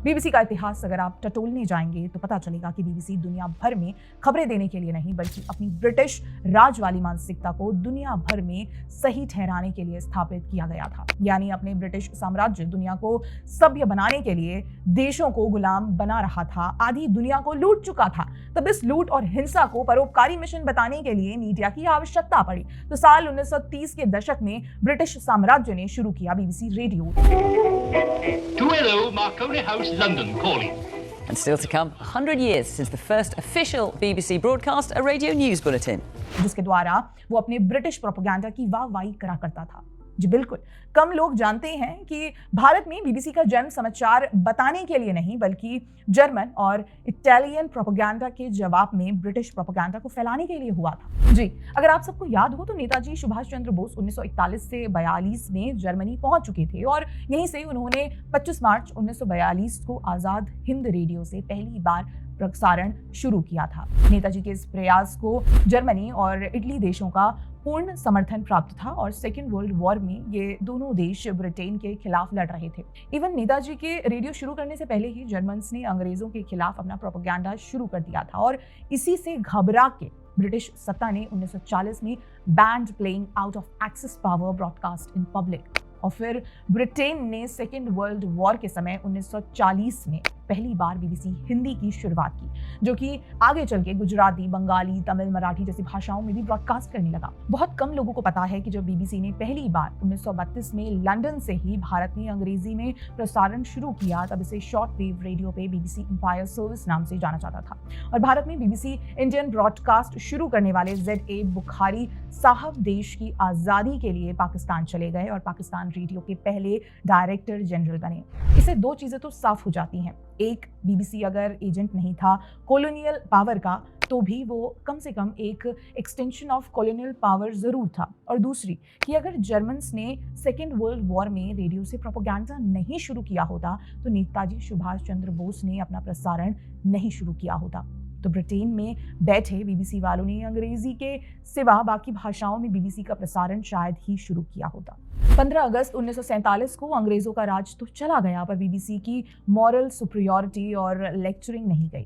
BBC का इतिहास अगर आप टटोलने जाएंगे तो पता चलेगा कि बीबीसी दुनिया भर में खबरें देने के लिए नहीं बल्कि अपनी ब्रिटिश राज वाली मानसिकता को दुनिया भर में सही ठहराने के लिए स्थापित किया गया था। यानी अपने ब्रिटिश साम्राज्य दुनिया को सभ्य बनाने के लिए देशों को गुलाम बना रहा था, आधी दुनिया को लूट चुका था। तब इस लूट और हिंसा को परोपकारी मिशन बताने के लिए मीडिया की आवश्यकता पड़ी। तो साल 1930 के दशक में ब्रिटिश साम्राज्य ने शुरू किया BBC radio. To hello, Marconi House, London, calling. And still to come, 100 years since the first official BBC broadcast, a radio news bulletin. जिसके द्वारा वो अपने ब्रिटिश प्रोपेगेंडा की वाहवाही करा करता था। जी बिल्कुल, कम लोग जानते हैं कि भारत में बीबीसी का जन्म समाचार बताने के लिए नहीं बल्कि जर्मन और इटालियन प्रोपेगेंडा के जवाब में ब्रिटिश प्रोपेगेंडा को फैलाने के लिए हुआ था। जी, अगर आप सबको याद हो तो नेताजी सुभाष चंद्र बोस 1941 से 42 में जर्मनी पहुंच चुके थे और यहीं से उन्होंने 25 मार्च 1942 को आजाद हिंद रेडियो से पहली बार प्रसारण शुरू किया था। नेताजी के इस प्रयास को जर्मनी और इटली देशों का पूर्ण समर्थन प्राप्त था और सेकेंड वर्ल्ड वॉर में ये दोनों देश ब्रिटेन के खिलाफ लड़ रहे थे। इवन नेताजी के रेडियो शुरू करने से पहले ही जर्मन्स ने अंग्रेजों के खिलाफ अपना प्रोपेगेंडा शुरू कर दिया था और इसी से घबरा के ब्रिटिश सत्ता ने 1940 में band playing out of excess power broadcast in public और फिर ब्रिटेन ने सेकेंड वर्ल्ड वॉर के समय 1940 में पहली बार बीबीसी हिंदी की शुरुआत की, जो कि आगे चल के गुजराती, बंगाली, तमिल, मराठी जैसी भाषाओं में भी ब्रॉडकास्ट करने लगा। बहुत कम लोगों को पता है कि जब बीबीसी ने पहली बार 1932 में लंदन से ही भारत में अंग्रेजी में प्रसारण शुरू किया, तब इसे शॉर्ट वेव रेडियो पे बीबीसी एम्पायर सर्विस नाम से जाना जाता था। और भारत में बीबीसी इंडियन ब्रॉडकास्ट शुरू करने वाले ZA बुखारी साहब देश की आज़ादी के लिए पाकिस्तान चले गए और पाकिस्तान रेडियो के पहले डायरेक्टर जनरल बने। इससे दो चीज़ें तो साफ हो जाती हैं। एक, बीबीसी अगर एजेंट नहीं था कॉलोनियल पावर का तो भी वो कम से कम एक एक्सटेंशन ऑफ कॉलोनियल पावर ज़रूर था। और दूसरी कि अगर जर्मन्स ने सेकेंड वर्ल्ड वॉर में रेडियो से प्रोपेगेंडा नहीं शुरू किया होता तो नेताजी सुभाष चंद्र बोस ने अपना प्रसारण नहीं शुरू किया होता। तो ब्रिटेन में बैठे बीबीसी वालों ने अंग्रेजी के सिवा बाकी भाषाओं में बीबीसी का प्रसारण शायद ही शुरू किया होता। 15 अगस्त 1947 को अंग्रेजों का राज तो चला गया पर बीबीसी की मॉरल सुपीरियॉरिटी और लेक्चरिंग नहीं गई।